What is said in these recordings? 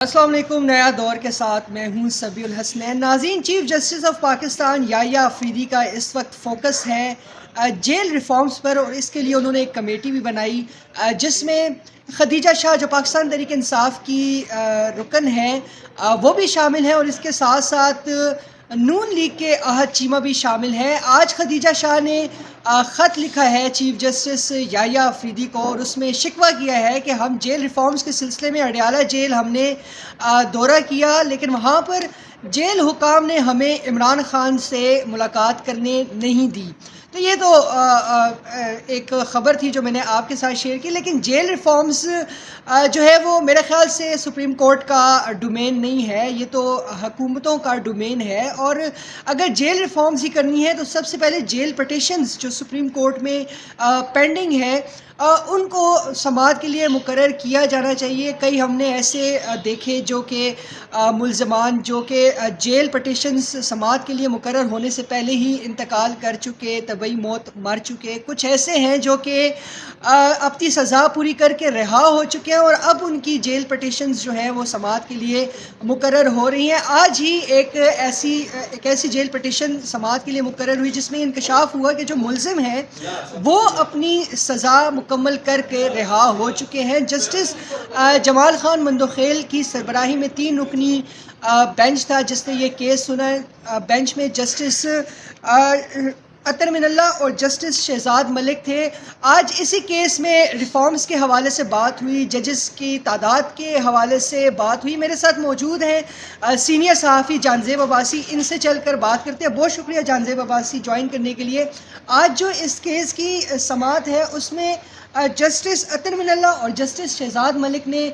السلام علیکم، نیا دور کے ساتھ میں ہوں سبی الحسنین۔ ناظرین، چیف جسٹس آف پاکستان یحییٰ آفریدی کا اس وقت فوکس ہے جیل ریفارمز پر، اور اس کے لیے انہوں نے ایک کمیٹی بھی بنائی جس میں خدیجہ شاہ جو پاکستان تحریک انصاف کی رکن ہے وہ بھی شامل ہیں، اور اس کے ساتھ ساتھ نون لیگ کے احد چیمہ بھی شامل ہیں۔ آج خدیجہ شاہ نے خط لکھا ہے چیف جسٹس یحییٰ آفریدی کو، اور اس میں شکوہ کیا ہے کہ ہم جیل ریفارمز کے سلسلے میں اڈیالہ جیل ہم نے دورہ کیا، لیکن وہاں پر جیل حکام نے ہمیں عمران خان سے ملاقات کرنے نہیں دی۔ تو یہ تو ایک خبر تھی جو میں نے آپ کے ساتھ شیئر کی، لیکن جیل ریفارمز جو ہے وہ میرے خیال سے سپریم کورٹ کا ڈومین نہیں ہے، یہ تو حکومتوں کا ڈومین ہے، اور اگر جیل ریفارمز ہی کرنی ہے تو سب سے پہلے جیل پٹیشنز جو سپریم کورٹ میں پینڈنگ ہے ان کو سماعت کے لیے مقرر کیا جانا چاہیے۔ کئی ہم نے ایسے دیکھے جو کہ ملزمان جو کہ جیل پٹیشنز سماعت کے لیے مقرر ہونے سے پہلے ہی انتقال کر چکے، طبعی موت مر چکے، کچھ ایسے ہیں جو کہ اپنی سزا پوری کر کے رہا ہو چکے ہیں، اور اب ان کی جیل پٹیشنز جو ہیں وہ سماعت کے لیے مقرر ہو رہی ہیں۔ آج ہی ایک ایسی جیل پٹیشن سماعت کے لیے مقرر ہوئی جس میں انکشاف ہوا کہ جو ملزم ہیں وہ اپنی سزا مکمل کر کے رہا ہو چکے ہیں۔ جسٹس جمال خان مندوخیل کی سربراہی میں 3 رکنی بینچ تھا جس نے یہ کیس سنا۔ بینچ میں جسٹس عطر من اللہ اور جسٹس شہزاد ملک تھے۔ آج اسی کیس میں ریفارمز کے حوالے سے بات ہوئی، ججز کی تعداد کے حوالے سے بات ہوئی۔ میرے ساتھ موجود ہیں سینئر صحافی جانزیب عباسی، ان سے چل کر بات کرتے ہیں۔ بہت شکریہ جانزیب عباسی جوائن کرنے کے لیے۔ آج جو اس کیس کی سماعت ہے اس میں جسٹس عطر من اللہ اور جسٹس شہزاد ملک نے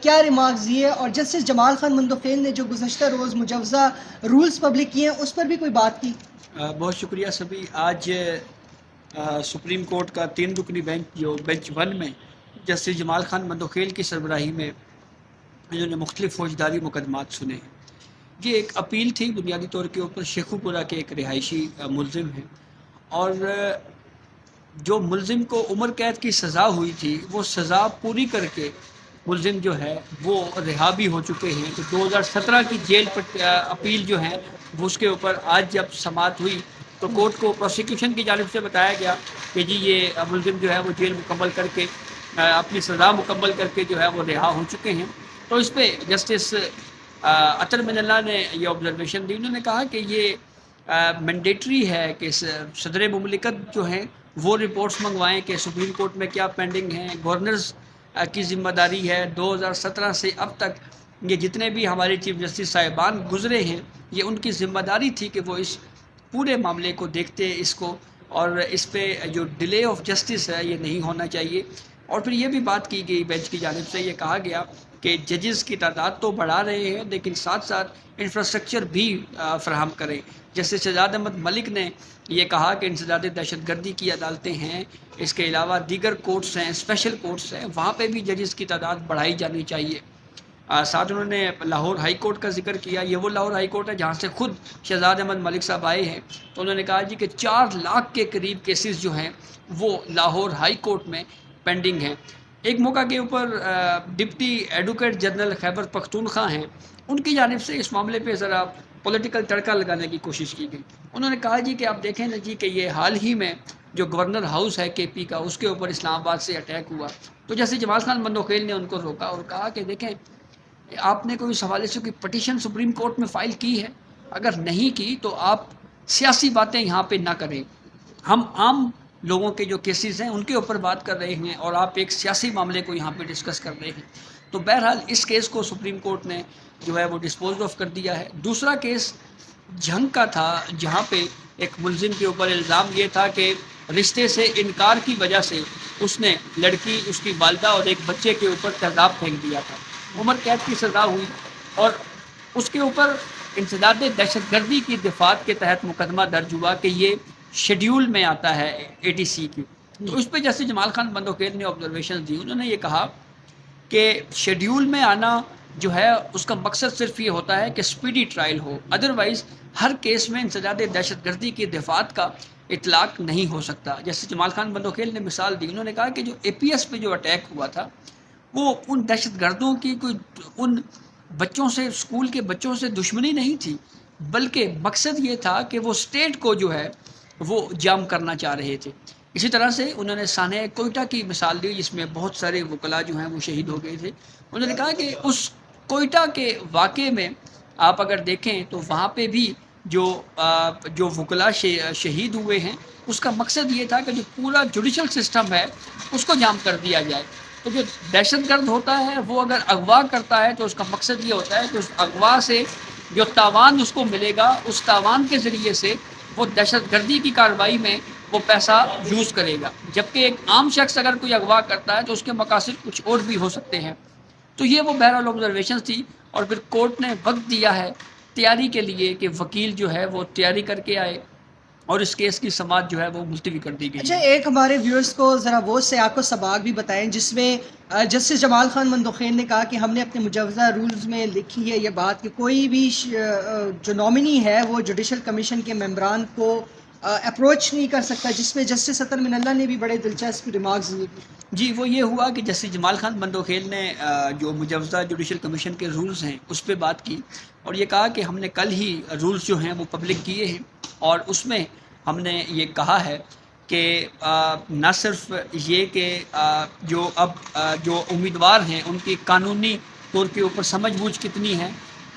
کیا ریمارکس دیے، اور جسٹس جمال خان مندوخیل نے جو گزشتہ روز مجوزہ رولز پبلک کیے ہیں اس پر بھی کوئی بات کی؟ بہت شکریہ سبھی۔ آج سپریم کورٹ کا 3 رکنی بینچ جو بینچ 1 میں جسٹس جمال خان مندوخیل کی سربراہی میں انہوں نے مختلف فوجداری مقدمات سنے ہیں۔ یہ ایک اپیل تھی بنیادی طور کے اوپر، شیخو پورہ کے ایک رہائشی ملزم ہیں، اور جو ملزم کو عمر قید کی سزا ہوئی تھی وہ سزا پوری کر کے ملزم جو ہے وہ رہا بھی ہو چکے ہیں۔ تو 2017 کی جیل اپیل جو ہے وہ اس کے اوپر آج جب سماعت ہوئی تو کورٹ کو پروسیکیوشن کی جانب سے بتایا گیا کہ جی یہ ملزم جو ہے وہ جیل مکمل کر کے اپنی سزا مکمل کر کے جو ہے وہ رہا ہو چکے ہیں۔ تو اس پہ جسٹس عطر من اللہ نے یہ آبزرویشن دی۔ انہوں نے کہا کہ یہ مینڈیٹری ہے کہ صدر مملکت جو ہیں وہ رپورٹس منگوائیں کہ سپریم کورٹ میں کیا پینڈنگ ہیں۔ گورنرز کی ذمہ داری ہے، 2017 سے اب تک یہ جتنے بھی ہمارے چیف جسٹس صاحبان گزرے ہیں یہ ان کی ذمہ داری تھی کہ وہ اس پورے معاملے کو دیکھتے اس کو، اور اس پہ جو ڈیلے آف جسٹس ہے یہ نہیں ہونا چاہیے۔ اور پھر یہ بھی بات کی گئی بینچ کی جانب سے، یہ کہا گیا کہ ججز کی تعداد تو بڑھا رہے ہیں لیکن ساتھ ساتھ انفراسٹرکچر بھی فراہم کریں۔ جیسے شہزاد احمد ملک نے یہ کہا کہ انسداد دہشت گردی کی عدالتیں ہیں، اس کے علاوہ دیگر کورٹس ہیں، اسپیشل کورٹس ہیں، وہاں پہ بھی ججز کی تعداد بڑھائی جانی چاہیے۔ ساتھ انہوں نے لاہور ہائی کورٹ کا ذکر کیا۔ یہ وہ لاہور ہائی کورٹ ہے جہاں سے خود شہزاد احمد ملک صاحب آئے ہیں۔ تو انہوں نے کہا جی کہ 4 لاکھ کے قریب کیسز جو ہیں وہ لاہور ہائی کورٹ میں پینڈنگ ہیں۔ ایک موقع کے اوپر deputy advocate general Khyber Pakhtunkhwa ہیں، ان کی جانب سے اس معاملے پہ ذرا پولیٹیکل تڑکا لگانے کی کوشش کی گئی۔ انہوں نے کہا جی کہ آپ دیکھیں نا جی کہ یہ حال ہی میں جو گورنر ہاؤس ہے کے پی کا اس کے اوپر اسلام آباد سے اٹیک ہوا، تو جیسے جمال خان مندوخیل نے ان کو روکا اور کہا کہ دیکھیں آپ نے کوئی اس حوالے سے کوئی پٹیشن سپریم کورٹ میں فائل کی ہے؟ اگر نہیں کی تو آپ سیاسی باتیں یہاں پہ نہ کریں، ہم عام لوگوں کے جو کیسز ہیں ان کے اوپر بات کر رہے ہیں اور آپ ایک سیاسی معاملے کو یہاں پہ ڈسکس کر رہے ہیں۔ تو بہرحال اس کیس کو سپریم کورٹ نے جو ہے وہ ڈسپوز آف کر دیا ہے۔ دوسرا کیس جھنگ کا تھا جہاں پہ ایک ملزم کے اوپر الزام یہ تھا کہ رشتے سے انکار کی وجہ سے اس نے لڑکی، اس کی والدہ اور ایک بچے کے اوپر تیزاب پھینک دیا تھا۔ عمر قید کی سزا ہوئی اور اس کے اوپر انسداد دہشت گردی کی دفعات کے تحت مقدمہ درج ہوا کہ یہ شیڈیول میں آتا ہے ATC کی۔ تو اس پہ جیسے جمال خان مندوخیل نے آبزرویشن دی، انہوں نے یہ کہا کہ شیڈیول میں آنا جو ہے اس کا مقصد صرف یہ ہوتا ہے کہ سپیڈی ٹرائل ہو، ادروائز ہر کیس میں انسداد دہشت گردی کی دفعات کا اطلاق نہیں ہو سکتا۔ جیسے جمال خان مندوخیل نے مثال دی، انہوں نے کہا کہ جو APS پہ جو اٹیک ہوا تھا وہ ان دہشت گردوں کی کوئی ان بچوں سے، اسکول کے بچوں سے دشمنی نہیں تھی، بلکہ مقصد یہ تھا کہ وہ اسٹیٹ کو جو ہے وہ جام کرنا چاہ رہے تھے۔ اسی طرح سے انہوں نے سانحہ کوئٹہ کی مثال دی، جس میں بہت سارے وکلاء جو ہیں وہ شہید ہو گئے تھے۔ انہوں نے کہا کہ اس کوئٹہ کے واقعے میں آپ اگر دیکھیں تو وہاں پہ بھی جو وکلاء شہید ہوئے ہیں، اس کا مقصد یہ تھا کہ جو پورا جوڈیشل سسٹم ہے اس کو جام کر دیا جائے۔ تو جو دہشت گرد ہوتا ہے وہ اگر اغوا کرتا ہے تو اس کا مقصد یہ ہوتا ہے کہ اس اغوا سے جو تاوان اس کو ملے گا، اس تاوان کے ذریعے سے وہ دہشت گردی کی کارروائی میں وہ پیسہ یوز کرے گا۔ جبکہ ایک عام شخص اگر کوئی اغوا کرتا ہے تو اس کے مقاصد کچھ اور بھی ہو سکتے ہیں۔ تو یہ وہ بہرحال آبزرویشن تھی، اور پھر کورٹ نے وقت دیا ہے تیاری کے لیے کہ وکیل جو ہے وہ تیاری کر کے آئے، اور اس کیس کی سماعت جو ہے وہ ملتوی کر دی گئی۔ اچھا، ایک ہمارے ویورز کو ذرا وہ سیاق و سباق بھی بتائیں جس میں جسٹس جمال خان مندوخیل نے کہا کہ ہم نے اپنے مجوزہ رولز میں لکھی ہے یہ بات کہ کوئی بھی جو نامنی ہے وہ جوڈیشل کمیشن کے ممبران کو اپروچ نہیں کر سکتا، جس میں جسٹس اطہر من اللہ نے بھی بڑے دلچسپ ریمارکس دیے۔ جی، وہ یہ ہوا کہ جسٹس جمال خان مندوخیل نے جو مجوزہ جوڈیشل کمیشن کے رولز ہیں اس پہ بات کی، اور یہ کہا کہ ہم نے کل ہی رولز جو ہیں وہ پبلک کیے ہیں، اور اس میں ہم نے یہ کہا ہے کہ نہ صرف یہ کہ جو امیدوار ہیں ان کی قانونی طور کے اوپر سمجھ بوجھ کتنی ہے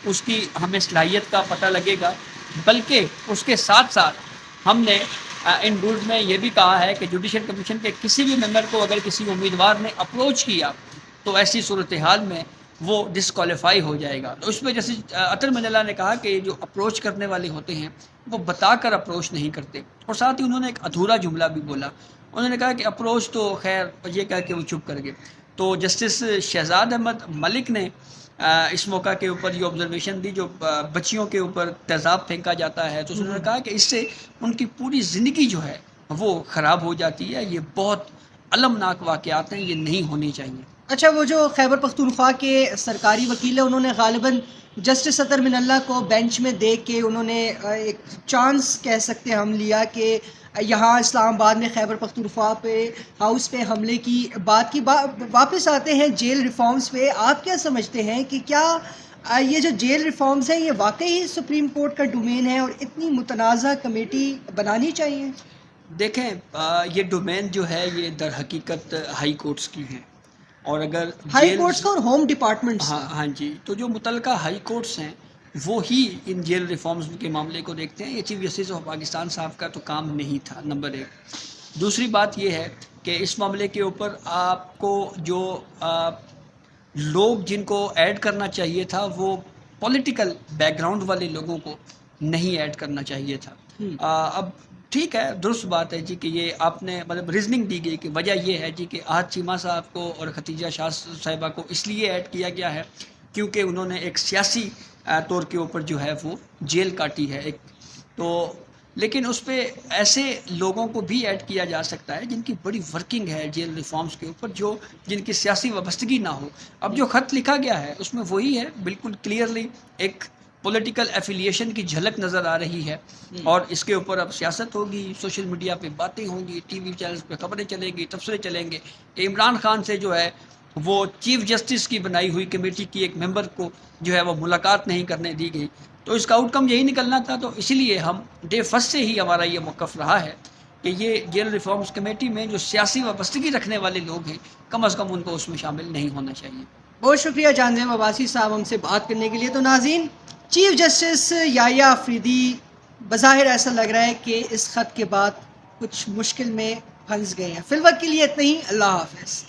اس کی ہمیں صلاحیت کا پتہ لگے گا، بلکہ اس کے ساتھ ساتھ ہم نے ان رولز میں یہ بھی کہا ہے کہ جوڈیشل کمیشن کے کسی بھی ممبر کو اگر کسی امیدوار نے اپروچ کیا تو ایسی صورتحال میں وہ ڈسکوالیفائی ہو جائے گا۔ تو اس میں جیسے اطہر من اللہ نے کہا کہ جو اپروچ کرنے والے ہوتے ہیں وہ بتا کر اپروچ نہیں کرتے، اور ساتھ ہی انہوں نے ایک ادھورا جملہ بھی بولا۔ انہوں نے کہا کہ اپروچ تو خیر، یہ کہہ کے وہ چپ کر گئے۔ تو جسٹس شہزاد احمد ملک نے اس موقع کے اوپر یہ آبزرویشن دی، جو بچیوں کے اوپر تیزاب پھینکا جاتا ہے، تو انہوں نے کہا کہ اس سے ان کی پوری زندگی جو ہے وہ خراب ہو جاتی ہے، یہ بہت المناک واقعات ہیں، یہ نہیں ہونی چاہیے۔ اچھا، وہ جو خیبر پختونخوا کے سرکاری وکیل ہیں انہوں نے غالباً جسٹس اطہر من اللہ کو بینچ میں دیکھ کے انہوں نے ایک چانس کہہ سکتے ہم لیا کہ یہاں اسلام آباد میں خیبر پختونخوا پہ ہاؤس پہ حملے کی بات کی۔ واپس آتے ہیں جیل ریفارمز پہ، آپ کیا سمجھتے ہیں کہ کیا یہ جو جیل ریفارمز ہیں یہ واقعی سپریم کورٹ کا ڈومین ہے اور اتنی متنازع کمیٹی بنانی چاہیے؟ دیکھیں، یہ ڈومین جو ہے یہ در حقیقت ہائی کورٹس کی ہیں، اور اگر ہائی کورٹس کا اور ہوم ڈپارٹمنٹس کا۔ ہاں جی، تو جو متعلقہ ہائی کورٹس ہیں وہ ہی ان جیل ریفارمز کے معاملے کو دیکھتے ہیں۔ یہ چیف جسٹس آف پاکستان صاحب کا تو کام نہیں تھا، نمبر ایک۔ دوسری بات یہ ہے کہ اس معاملے کے اوپر آپ کو جو لوگ جن کو ایڈ کرنا چاہیے تھا وہ پولیٹیکل بیک گراؤنڈ والے لوگوں کو نہیں ایڈ کرنا چاہیے تھا۔ اب ٹھیک ہے، درست بات ہے جی کہ یہ آپ نے مطلب ریزننگ دی گئی کہ وجہ یہ ہے جی کہ احد چیمہ صاحب کو اور ختیجہ شاہ صاحبہ کو اس لیے ایڈ کیا گیا ہے کیونکہ انہوں نے ایک سیاسی طور کے اوپر جو ہے وہ جیل کاٹی ہے ایک تو، لیکن اس پہ ایسے لوگوں کو بھی ایڈ کیا جا سکتا ہے جن کی بڑی ورکنگ ہے جیل ریفارمز کے اوپر، جن کی سیاسی وابستگی نہ ہو۔ اب جو خط لکھا گیا ہے اس میں وہی ہے، بالکل کلیئرلی ایک پولیٹیکل ایفیلیشن کی جھلک نظر آ رہی ہے، اور اس کے اوپر اب سیاست ہوگی، سوشل میڈیا پہ باتیں ہوں گی، ٹی وی چینلز پہ خبریں چلیں گی، تبصرے چلیں گے کہ عمران خان سے جو ہے وہ چیف جسٹس کی بنائی ہوئی کمیٹی کی ایک ممبر کو جو ہے وہ ملاقات نہیں کرنے دی گئی۔ تو اس کا آؤٹ کم یہی نکلنا تھا، تو اسی لیے ہم ڈے فرسٹ سے ہی ہمارا یہ موقف رہا ہے کہ یہ جیل ریفارمز کمیٹی میں جو سیاسی وابستگی رکھنے والے لوگ ہیں کم از کم ان کو اس میں شامل نہیں ہونا چاہیے۔ بہت شکریہ جانزیب عباسی صاحب ہم سے بات کرنے کے لیے۔ تو ناظرین، چیف جسٹس یحییٰ آفریدی بظاہر ایسا لگ رہا ہے کہ اس خط کے بعد کچھ مشکل میں پھنس گئے ہیں۔ فی الوقت کے لیے اتنا ہی، اللہ حافظ۔